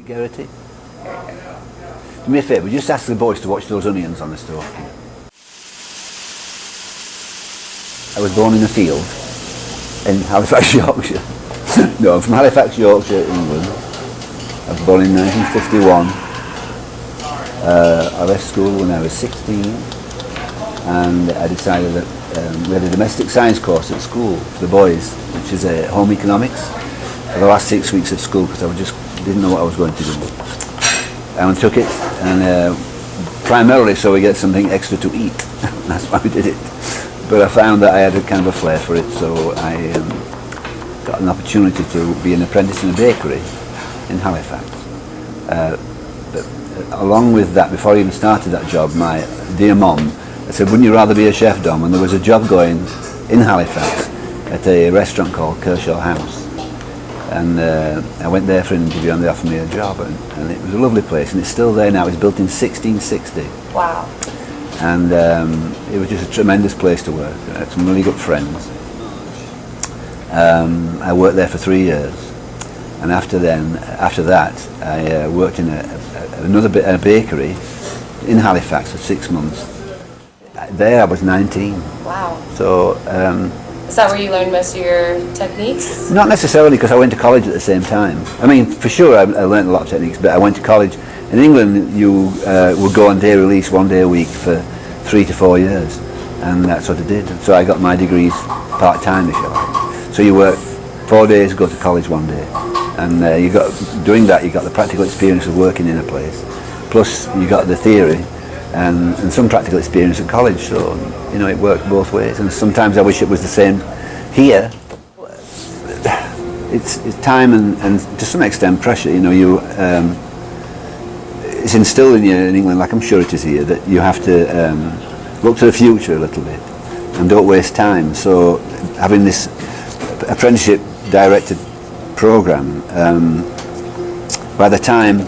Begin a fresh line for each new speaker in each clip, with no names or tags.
Derek Geraghty. Do me a favour, just ask the boys to watch those onions on the stove. I was born in a field in Halifax, Yorkshire. No, I'm from Halifax, Yorkshire, England. I was born in 1951. I left school when I was 16, and I decided that we had a domestic science course at school for the boys, which is home economics, for the last 6 weeks of school, because I just didn't know what I was going to do. And took it, and primarily so we get something extra to eat. That's why we did it. But I found that I had a kind of a flair for it, so I got an opportunity to be an apprentice in a bakery in Halifax. But along with that, before I even started that job, my dear mum said, "Wouldn't you rather be a chef, Dom?" And there was a job going in Halifax at a restaurant called Kershaw House. And I went there for an interview, and they offered me a job, and it was a lovely place, and it's still there now. It's built in 1660.
Wow.
And it was just a tremendous place to work. I had some really good friends. I worked there for 3 years, and after that, I worked in a bakery in Halifax for 6 months. There I was 19.
Wow.
So.
Is that where you learned most of your techniques?
Not necessarily, because I went to college at the same time. I mean, for sure I learned a lot of techniques, but I went to college. In England, you would go on day release 1 day a week for 3 to 4 years, and that's what I did. So I got my degrees part-time, if you like. So you work 4 days, go to college 1 day, and doing that, you got the practical experience of working in a place, plus you got the theory and some practical experience at college. So it worked both ways, and sometimes I wish it was the same here. It's time and to some extent pressure. It's instilled in you in England, like I'm sure it is here, that you have to look to the future a little bit and don't waste time. So having this apprenticeship directed program, by the time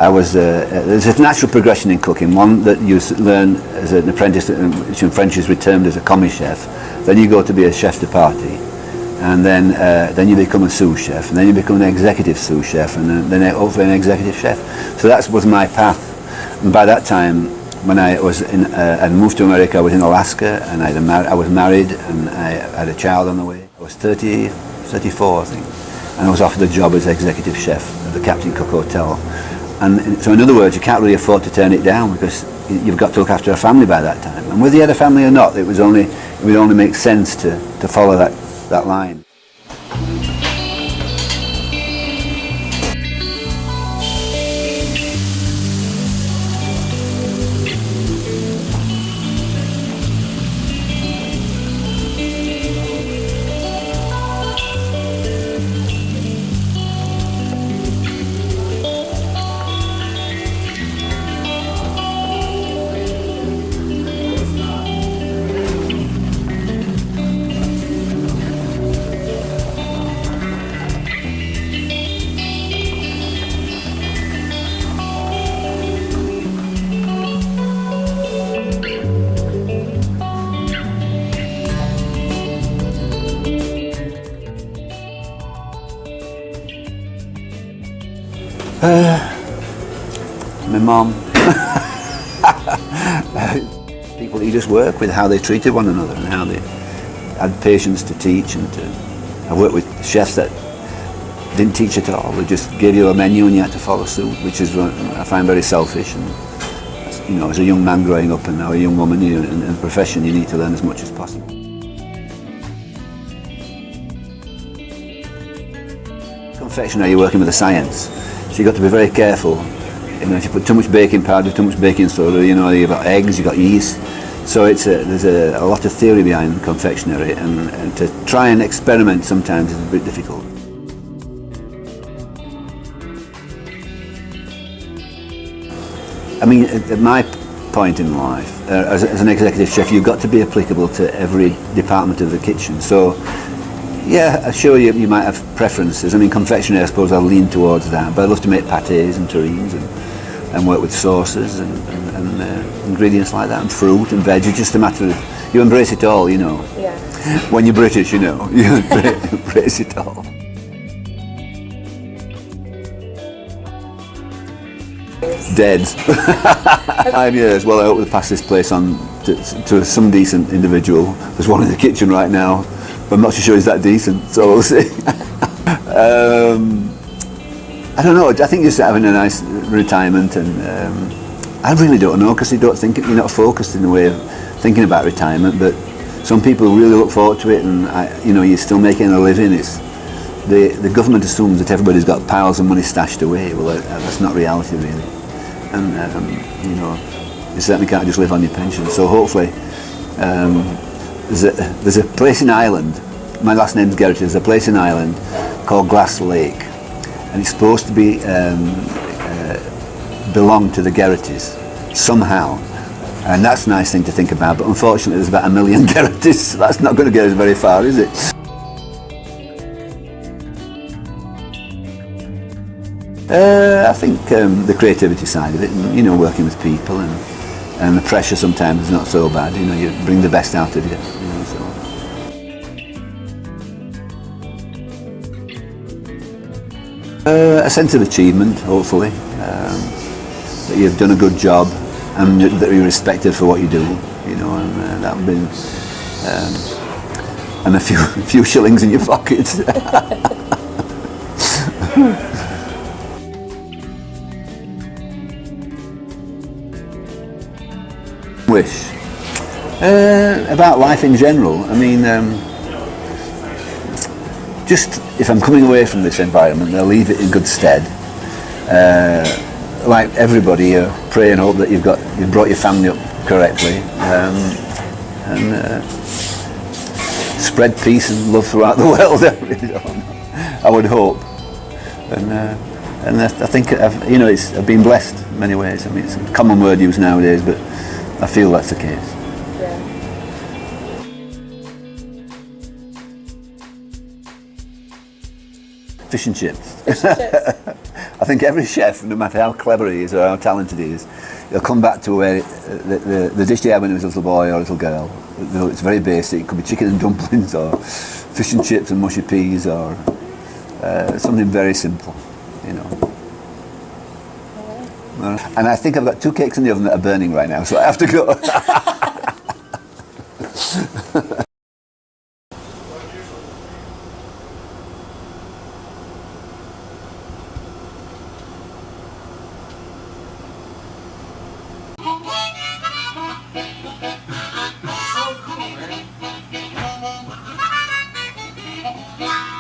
I was, there's a natural progression in cooking, one that you learn as an apprentice, which in French is termed as a commis chef. Then you go to be a chef de partie, and then you become a sous chef, and then you become an executive sous chef, and then hopefully an executive chef. So that was my path. And by that time, when I was I'd moved to America, I was in Alaska, and I was married, and I had a child on the way. I was 34, I think, and I was offered a job as executive chef at the Captain Cook Hotel. And so in other words, you can't really afford to turn it down, because you've got to look after a family by that time. And whether you had a family or not, it would only make sense to follow that line. My mum. People you just work with, how they treated one another and how they had patience to teach. I worked with chefs that didn't teach at all. They just gave you a menu and you had to follow suit, which is I find very selfish. And as a young man growing up and now a young woman in a profession, you need to learn as much as possible. Confectionery, you're working with a science. So you've got to be very careful. If you put too much baking powder, too much baking soda, you've got eggs, you've got yeast. So there's a lot of theory behind confectionery, and to try and experiment sometimes is a bit difficult. I mean, at my point in life, as an executive chef, you've got to be applicable to every department of the kitchen. So yeah, sure, you might have preferences. I mean, confectionery, I suppose I'll lean towards that, but I love to make pâtés and terrines and work with sauces and ingredients like that, and fruit and veg. It's just a matter of, you embrace it all,
Yeah.
When you're British, you embrace it all. Dead. 5 years. Well, I hope to pass this place on to some decent individual. There's one in the kitchen right now, but I'm not so sure he's that decent, so we'll see. I don't know. I think just having a nice retirement, and I really don't know, because you're not focused in the way of thinking about retirement. But some people really look forward to it, and you're still making a living. The government assumes that everybody's got piles of money stashed away. Well, that's not reality, really. And you certainly can't just live on your pension. So hopefully, there's a place in Ireland. My last name's Geraghty. There's a place in Ireland called Glass Lake, and it's supposed to be belong to the Geraghties somehow. And that's a nice thing to think about. But unfortunately, there's about 1 million Geraghties. So that's not going to get us very far, is it? I think the creativity side of it, and, working with people, and the pressure sometimes is not so bad. You bring the best out of you. A sense of achievement, hopefully, that you've done a good job, and that you're respected for what you do. And that would be, and a few shillings in your pocket. Wish about life in general. I mean, just if I'm coming away from this environment, I'll leave it in good stead. Like everybody, pray and hope that you've brought your family up correctly, and spread peace and love throughout the world. I would hope, and I think I've been blessed in many ways. I mean, it's a common word used nowadays, but I feel that's the case.
Yeah.
Fish and chips.
Fish and chips.
I think every chef, no matter how clever he is or how talented he is, he'll come back to where the dish he had when he was a little boy or a little girl. It's very basic. It could be chicken and dumplings, or fish and chips and mushy peas, or something very simple, And I think I've got 2 cakes in the oven that are burning right now, so I have to go.
So cool, man.